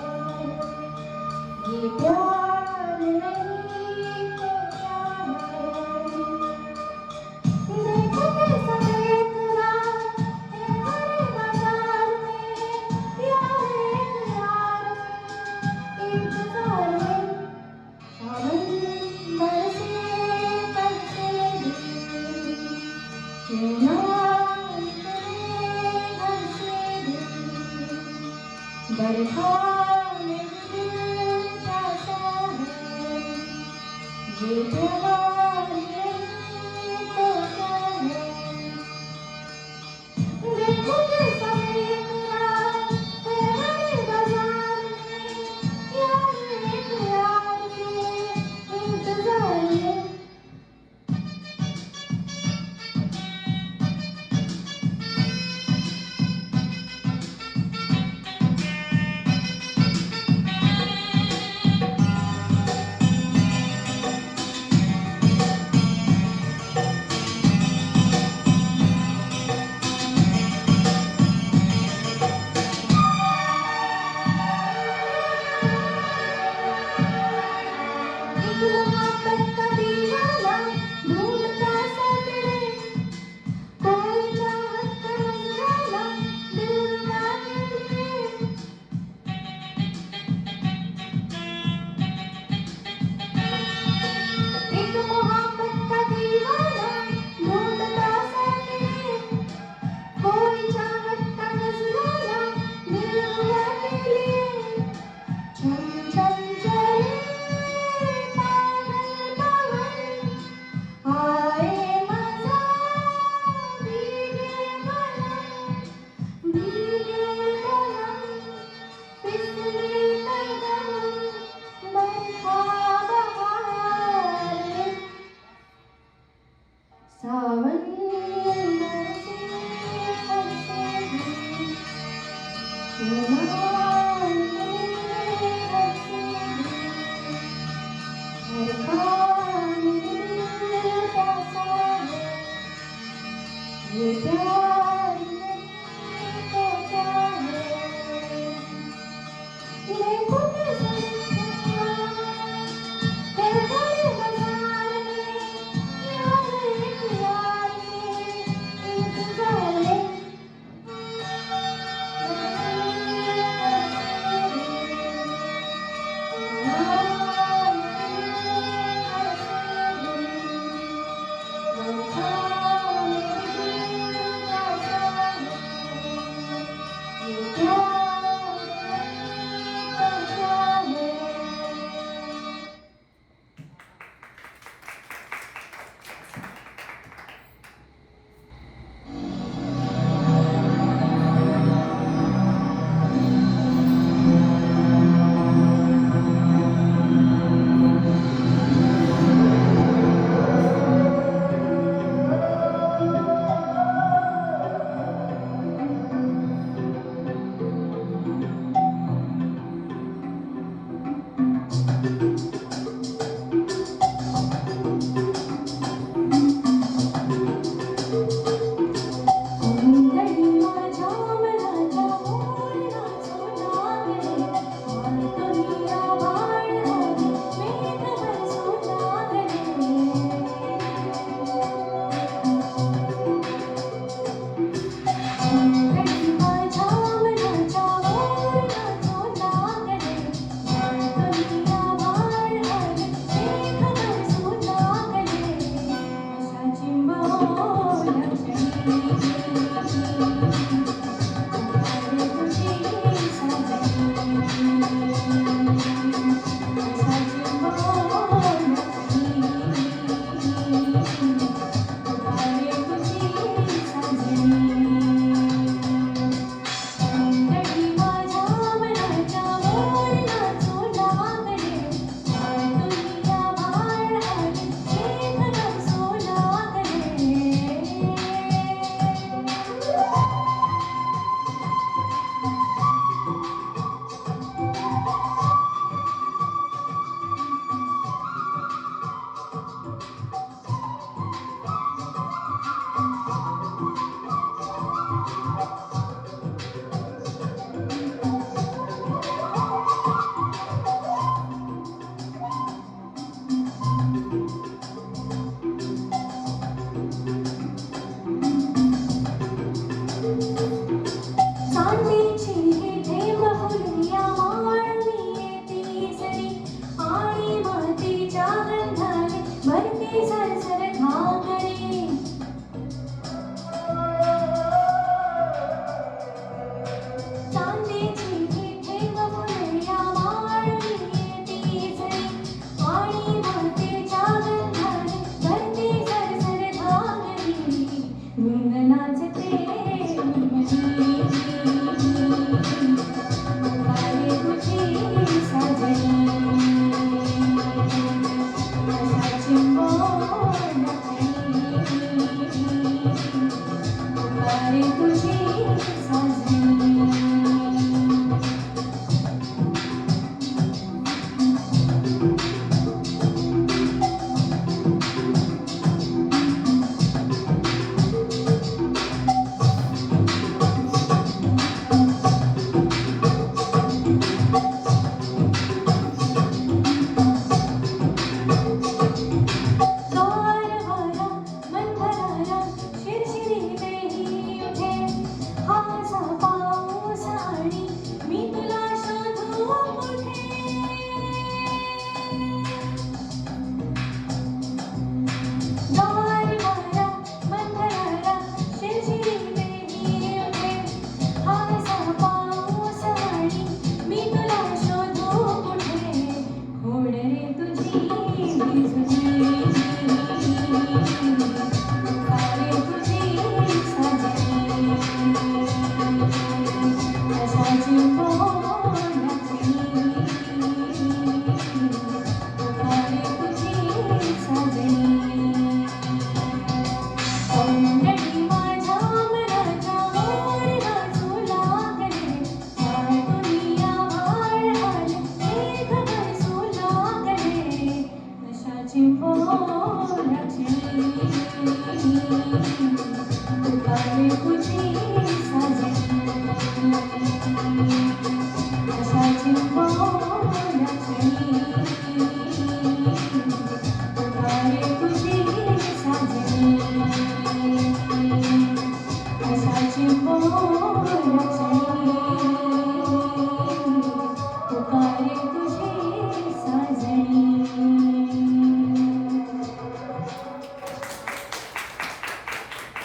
ये प्यार नहीं तो क्या है? देखो कैसा एक रात है हरे बाजार में, यार एक यार में, इंतजार में सावन बरसे बरसे भी, कहना बरखा में दिल प्यासा है, ये प्यार नहीं तो क्या है? देखो कैसा एक रात है हरे बाजार में, यार एक यार के इंतजार में. ये प्यार नहीं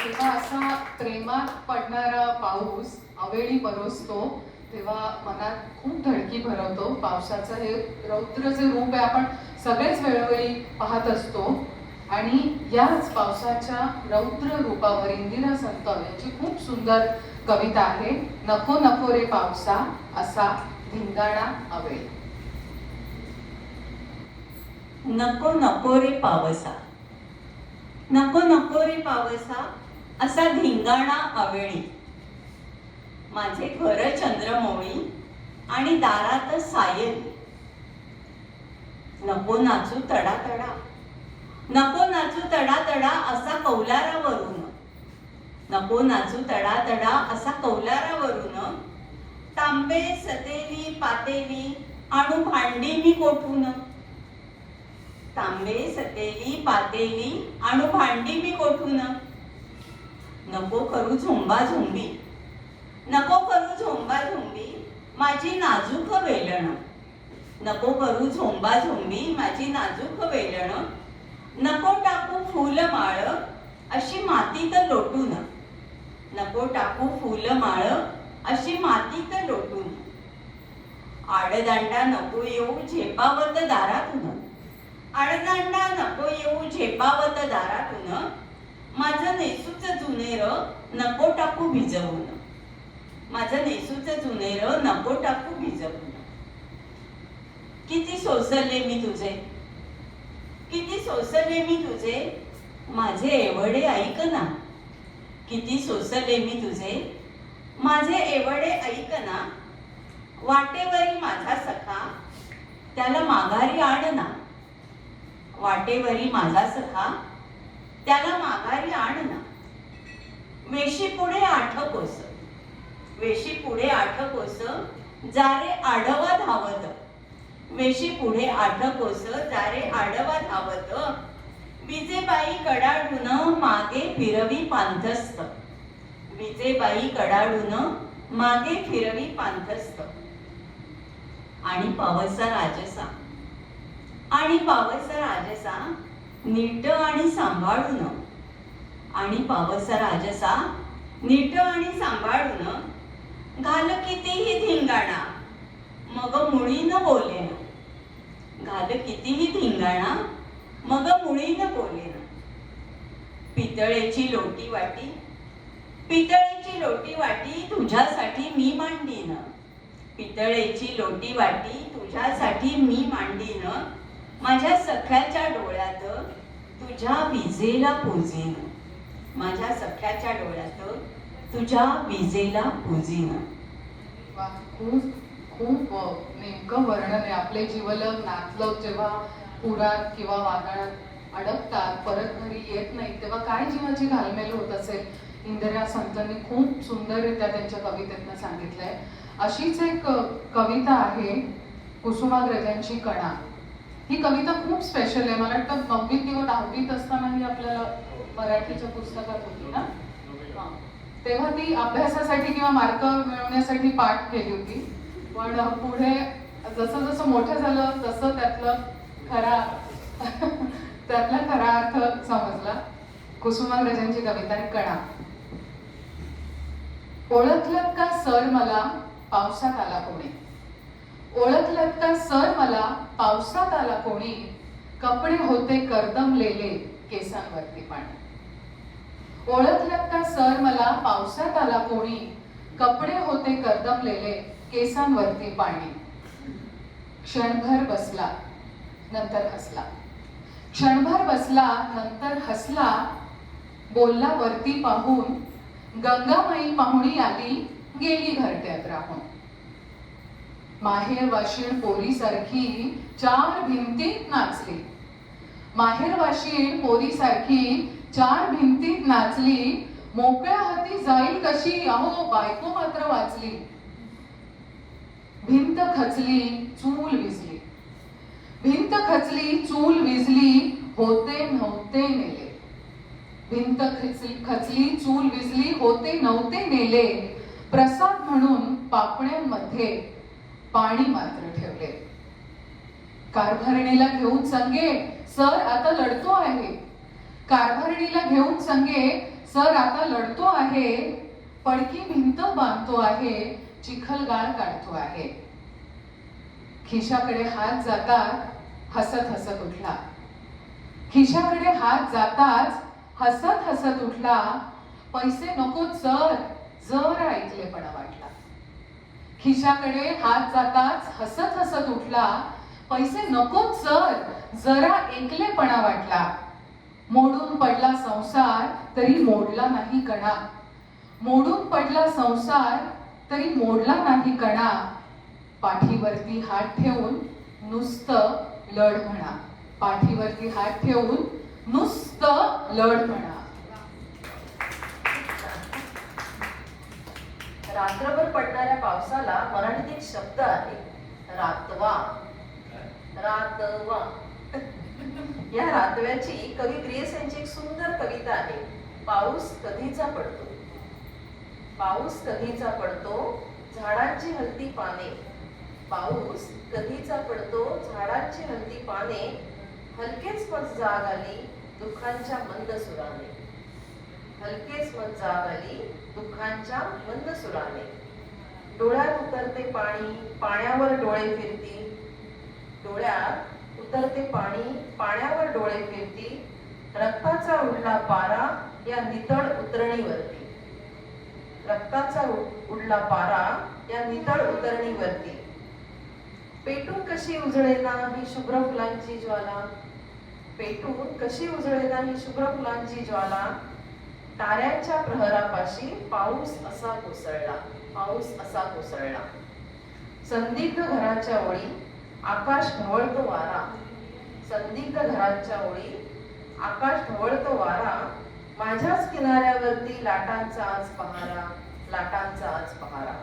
तेव्हा असा प्रेमात पडणारा पाऊस अवेळी बरसतो तेव्हा मनात खूप धडकी भरवतो. पावसाचं हे रौद्र जे रूप आहे आपण सगळेच वेळोवेळी पाहत असतो आणि याच पावसाच्या रौद्र रूपावर इंदिरा संत यांची खूप सुंदर कविता आहे. नको नको रे पावसा असा धिंगाणा अवेळी. नको नको रे पावसा, नको नको रे पावसा असा धिंगाणा अवेळी. माझे घर चंद्रमौळी आणि दारात सायली. नको नाचू तडा तडा, नको नाचू तडा तडा असा कौलारावरून. नको नाचू तडा तडा असा कौलारावरून. तांबे सतेली पातेली आणू भांडी मी कोठून. तांबे सतेली पातेली आणू भांडी मी कोठून. नको करू झोंबा झोंबी, नको करू झोंबा झोंबी माझी नाजूक वेलण. नको करू झोंबा झोंबी माझी नाजूक वेलण. नको टाकू फूलमाळ अशी मातीत लोटून. नको टाकू फूलमाळ अशी मातीत लोटून. आडदांडा नको येऊ झेपावत दारातून. आडदांडा नको येऊ झेपावत दारातून. माझं नेसूच जुनेर नको टाकू भिजवून. माझं नेसूच जुनेर नको टाकू भिजवून. किती सोसले मी तुझे, किती सोसले मी तुझे माझे एवढे ऐक ना. किती सोसले मी तुझे माझे एवढे ऐक ना. वाटेवरी माझा सखा त्याला माघारी आण ना. वाटेवरी माझा सखा त्याला माघारी आण ना. वेशी पुढे आठ कोस, वेशी पुढे आठ कोस जारे आडवा धावत. वेशी पुढे आठ कोस जारे आडवा धावत. विजेबाई कडाडून मागे फिरवी पांथस्त. विजेबाई कडाडून मागे फिरवी पांथस्त. आणि पावसा राजसा, आणि पावसा राजसा नीट आणि सांभाळून. आणि पावसा राजसा नीट आणि सांभाळून घाल कितीही धिंगाणा मग मुळीन बोलेन. घाल कितीही धिंगाणा मग मुळीन बोलेन. पितळेची लोटी वाटी, पितळेची लोटी वाटी तुझ्यासाठी मी मांडीन. पितळेची लोटी वाटी तुझ्यासाठी मी मांडीन. माझ्या सख्याच्या डोळ्यात तुझ्या विजेला पूजीन. माझ्या सख्याच्या डोळ्यात तुझ्या विजेला पूजीन. वा, खूप खूप नेमकं वर्णन आहे. आपले जीवलग नातलं जेव्हा पुरात किंवा वादळात अडकतात, परत घरी येत नाही, तेव्हा काय जीवाची घालमेल होत असेल. इंदिरा संतांनी खूप सुंदररित्या त्यांच्या कवितेतनं सांगितलंय. अशीच एक कविता आहे कुसुमाग्रजांची कणा. ही कविता खूप स्पेशल आहे. मला वाटतं 9वीत किंवा 10वीत असताना ही आपल्याला मराठीच्या पुस्तकात होती ना. तेव्हा ती अभ्यासासाठी किंवा मार्क मिळवण्यासाठी पाठ केली होती. पण पुढे जसं जसं मोठं झालं तसं त्यातला खरा अर्थ समजला. कुसुमाग्रजांची कविता कणा. ओळखलत का सर मला पावसात आला कोणी. ओळखलत का सर मला पावसात आला कोणी. कपडे होते करदमलेले केसांवरती पाणी. ओळखलत का सर मला पावसात आला कोणी. कपडे होते करदमलेले केसांवरती पाणी. क्षणभर बसला नंतर हसला. क्षणभर बसला नंतर हसला. बोलला वरती पाहून गंगामाई पाहुणी आली गेली घरट्यात राहून. माहेर वाशीण पोरीसारखी 4 भिंतीत नाचली. माहेर वाशीण पोरीसारखी 4 भिंतीत नाचली. मोकळ्या हाती जाईल कशी अहो बायको मात्र वाचली. भिंत खचली चूल विझली. भिंत खचली चूल विझली होते नव्हते नेले. भिंत खचली चूल विझली होते नव्हते नेले. प्रसाद म्हणून पापण्यांमध्ये पाणी मात्र ठेवले. कारभारणीला घेऊन संगे सर आता लढतो आहे. कारभारणीला घेऊन संगे सर आता लढतो आहे, पडकी भिंत बांधतो आहे, चिखलगाळ काढतो आहे. खिशाकडे हात जातात हसत हसत उठला. खिशाकडे हात जाताच हसत हसत उठला. पैसे नको सर, जरा ऐकलेपणा वाटला. खिशाकडे हात जाताच हसत हसत उठला. पैसे नको सर, जरा एकलेपणा वाटला. मोडून पडला संसार तरी मोडला नाही कणा. मोडून पडला संसार तरी मोडला नाही कणा. पाठीवरती हात ठेवून नुसतं लढ म्हणा. पाठीवरती हात ठेवून नुसतं लढ म्हणा. रात्रभर पडणाऱ्या पावसाला मराठीत एक शब्द आहे, रातवा. रातवा. या रातव्याची कवी ग्रेस यांची एक सुंदर कविता आहे. पाऊस कधीचा पडतो. पाऊस कधीचा पडतो, झाडांची हलती पाने. पाऊस कधीचा पडतो, झाडांची हलती पाने. हलकेच मत जाग आली दुःखांच्या मंद सुराने. हलकेच मत जाग आली दुःखांच्या मंद सुराने. डोळ्यात उतरते पाणी, पाण्यावर डोळे फिरती. डोळ्यात उतरते पाणी, पाण्यावर डोळे फिरती. रक्ताचा उडला पारा या नितळ उतरणीवरती. रक्ताचा उडला पारा या नितळ उतरणीवरती. पेटून कशी उजळेना ही शुभ्र फुलांची ज्वाला. पेटून कशी उजळेना ही शुभ्र फुलांची ज्वाला. ताऱ्यांच्या प्रहरापाशी पाऊस असा कोसळला. पाऊस असा कोसळला. संदिग्ध घराच्या ओळी आकाश ढवळतो वारा. संदिग्ध घराच्या ओळी आकाश ढवळतो वारा. माझ्याच किनाऱ्यावरती लाटांचा आज पहारा. लाटांचा आज पहारा.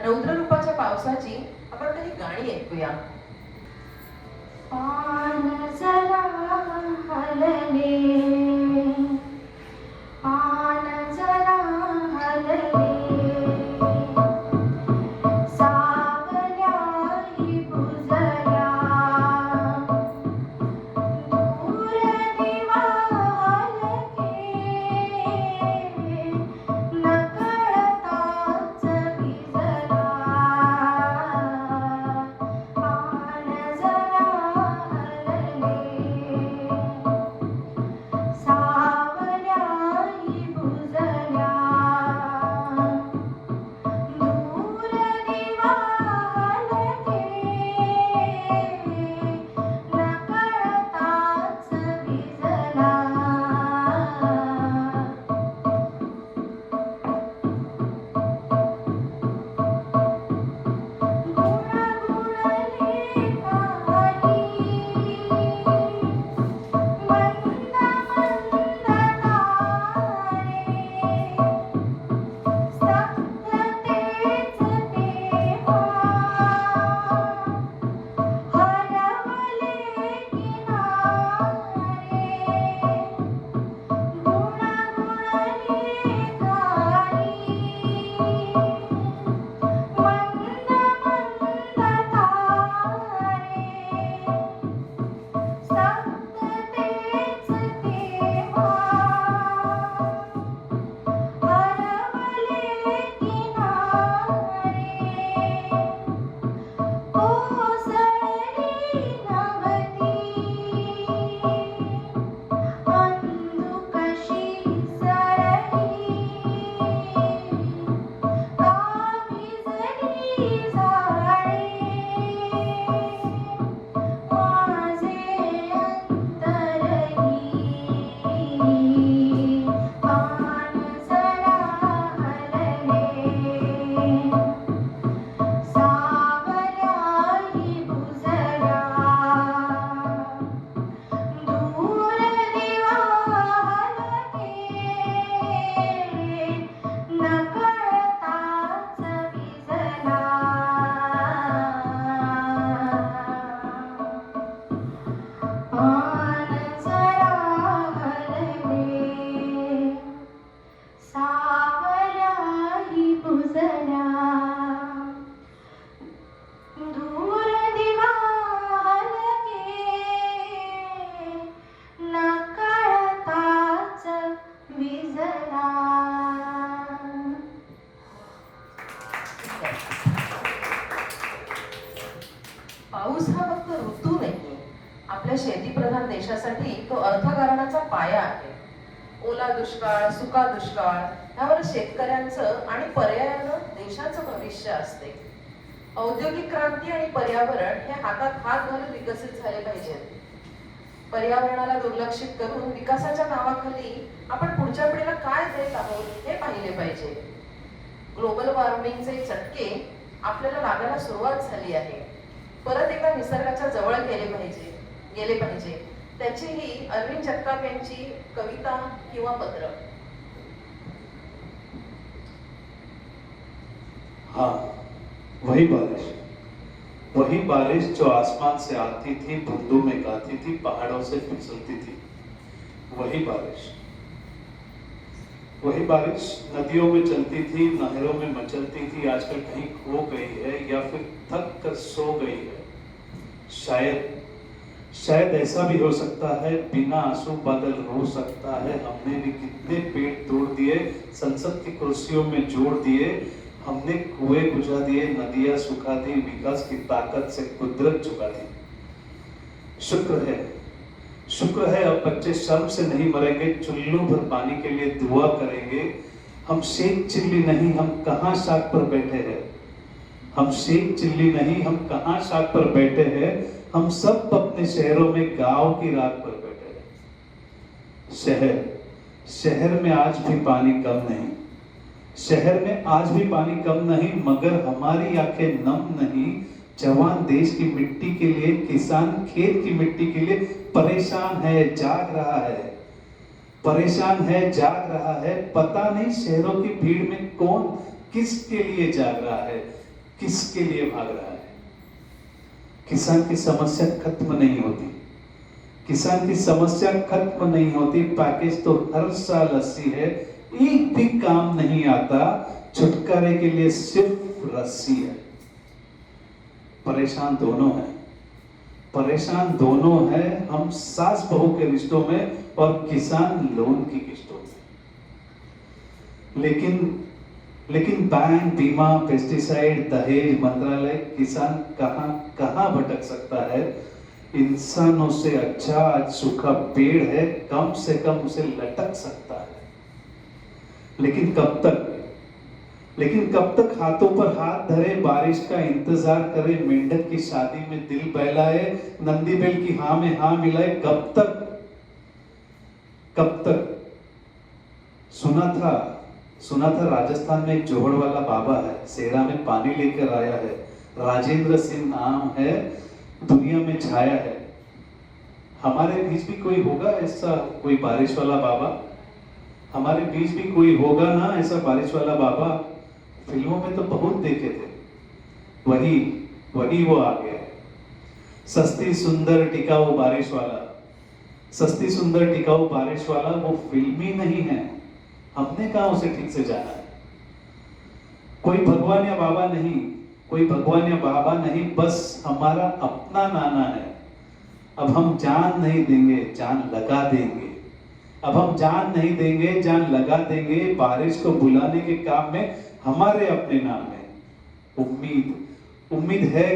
रौद्ररूपाच्या पावसाची आपण काही गाणी ऐकूया. पान जरा हलले, पान जरा हलले, सावल्या ही बुजल्या, दूर दिवा हलके, नकळताच विझला. पान जरा हलले, देशासाठी तो अर्थकारणाचा पाया आहे. ओला दुष्काळ, सुका दुष्काळ यावर शेतकऱ्यांचं आणि पर्यायानं देशाचं भविष्य असते. औद्योगिक क्रांती आणि पर्यावरण हे हातात हात घालून विकसित झाले पाहिजेत. पर्यावरणाला दुर्लक्षित करून विकासाच्या नावाखाली आपण पुढच्या पिढीला काय देत आहोत हे पाहिले पाहिजे. ग्लोबल वॉर्मिंगचे चटके आपल्याला लागायला सुरुवात झाली आहे. परत एकदा निसर्गाच्या जवळ गेले पाहिजे. त्याची ही अरविंद जगताप यांची कविता किंवा पत्र. हाँ, वही बारिश जो आसमान से आती थी, बूंदों में गाती थी, पहाड़ों से फिसलती थी. वही बारिश नदियों में चलती थी, नहरों में मचलती थी, आजकल कहीं खो गई है या फिर थक कर सो गई है. शायद ऐसा भी हो सकता है, बिना आंसू बादल रो सकता है. हमने भी कितने पेड़ तोड़ दिए, संसद की कुर्सियों में जोड़ दिए. हमने कुएं बुझा दिए, नदियां सुखा दी, विकास की ताकत से कुदरत झुका दी. शुक्र है अब बच्चे शर्म से नहीं मरेंगे, चुल्लू भर पानी के लिए दुआ करेंगे. हम शेख चिल्ली नहीं, हम कहाँ शाख पर बैठे हैं. हम शेख चिल्ली नहीं, हम कहाँ शाख पर बैठे हैं. हम सब अपने शहरों में गांव की रात पर बैठे हैं. शहर में आज भी पानी कम नहीं, मगर हमारी आंखें नम नहीं. जवान देश की मिट्टी के लिए, किसान खेत की मिट्टी के लिए परेशान है, जाग रहा है. पता नहीं शहरों की भीड़ में कौन किसके लिए जाग रहा है, किसके लिए भाग रहा है. किसान की समस्या खत्म नहीं होती. पैकेज तो हर साल 80 है, एक भी काम नहीं आता. छुटकारे के लिए सिर्फ रस्सी है. परेशान दोनों हैं. हम सास बहू के रिश्तों में और किसान लोन की किस्तों में. लेकिन बैंक, बीमा, पेस्टिसाइड, दहेज, मंत्रालय, किसान कहां भटक सकता है. इंसानों से अच्छा आज सूखा पेड़ है, कम से कम उसे लटक सकता है. लेकिन कब तक हाथों पर हाथ धरे, बारिश का इंतजार करे, मेंढक की शादी में दिल बहलाए, नंदी बैल की हाँ में हाँ मिलाए. कब तक सुना था राजस्थान में एक जोहड़ वाला बाबा है, सेरा में पानी लेकर आया है. राजेंद्र सिंह नाम है, दुनिया में छाया है. हमारे बीच भी कोई होगा ऐसा कोई बारिश वाला बाबा. हमारे बीच भी कोई होगा ना ऐसा बारिश वाला बाबा. फिल्मों में तो बहुत देखे थे. वही वो आ गया. सस्ती सुंदर टिकाऊ बारिश वाला वो फिल्मी नहीं है. हमने कहा उसे ठीक से जाना है. कोई भगवान या बाबा नहीं, बस हमारा अपना नाना है. अब हम जान नहीं देंगे, जान लगा देंगे. बारिश को बुलाने के काम में हमारे अपने नाम है. उम्मीद है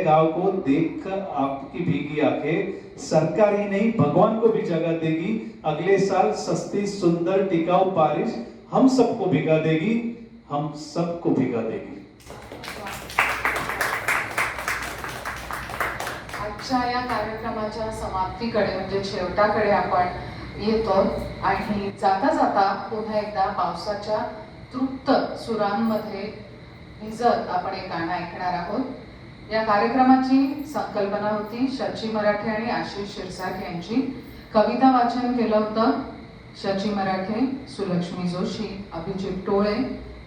गांव को देखकर आपकी भीगी आंखें सरकार ही नहीं भगवान को भी जगा देगी. अगले साल सस्ती सुंदर टिकाऊ बारिश हम सबको भिगा देगी. आजच्या या कार्यक्रमाच्या समाप्तीकडे म्हणजे शेवटाकडे आपण येतो आणि जाता जाता पुन्हा एकदा पावसाच्या तृप्त सुरांमध्ये भिजत आपण एक गाणं ऐकणार आहोत. या कार्यक्रमाची संकल्पना होती शची मराठे आणि आशिष शिरसाट यांची. कविता वाचन केलं होतं शची मराठे, सुलक्ष्मी जोशी, अभिजित टोळे,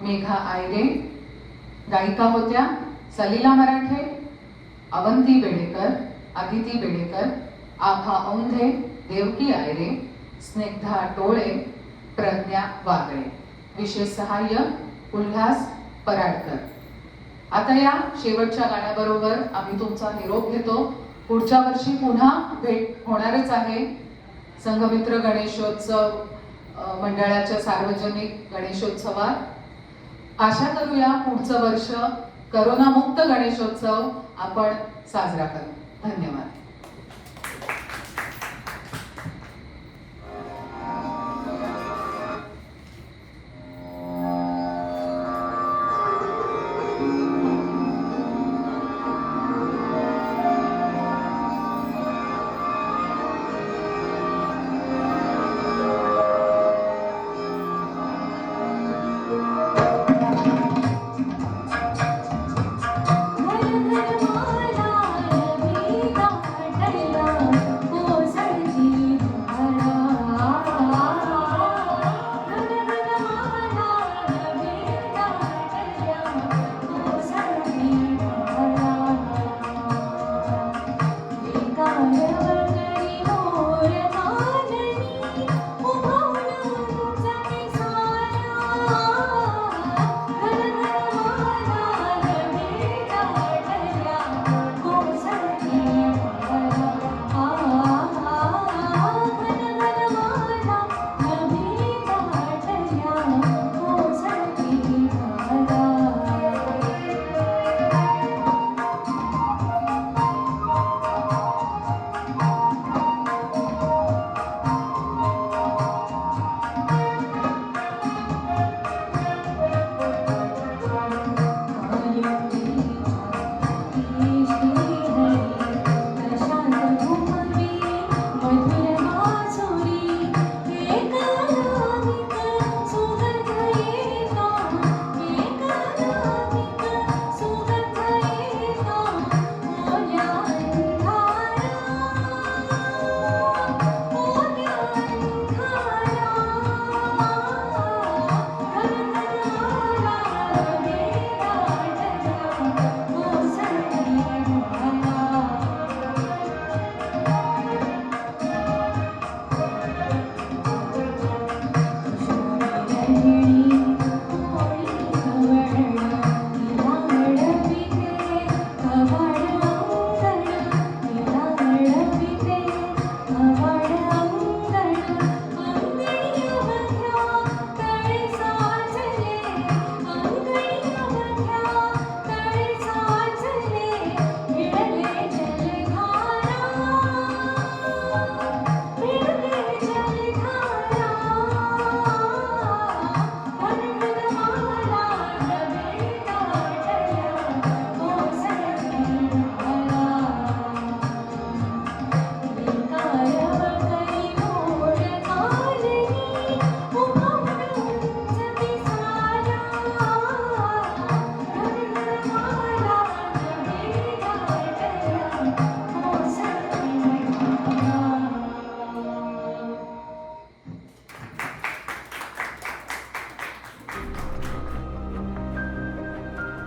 मेघा आयरे. गायिका होत्या सलीला मराठे, अवंती बेडेकर, अदिती बेडेकर, आभा औंधे, देवकी आयरे, स्निग्धा टोळे, प्रज्ञा वागळे. विशेष सहाय्य उल्हास पराडकर. आता या शेवटच्या गाण्याबरोबर आम्ही तुमचा निरोप घेतो. पुढच्या वर्षी पुन्हा भेट होणारच आहे. संघमित्र गणेशोत्सव मंडळाच्या सार्वजनिक गणेशोत्सवात. आशा करूया पुढचं वर्ष करोनामुक्त गणेशोत्सव आपण साजरा करू. धन्यवाद.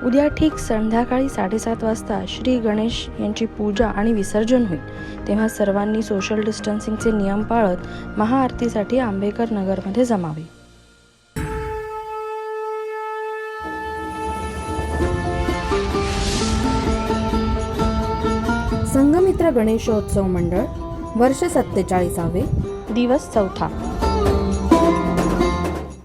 उद्या ठीक संध्याकाळी 7:30 वाजता श्री गणेश यांची पूजा आणि विसर्जन होईल. तेव्हा सर्वांनी सोशल डिस्टन्सिंगचे नियम पाळत महाआरतीसाठी आंबेकर नगरमध्ये जमावे. संघमित्र गणेशोत्सव मंडळ वर्ष 47, दिवस 4.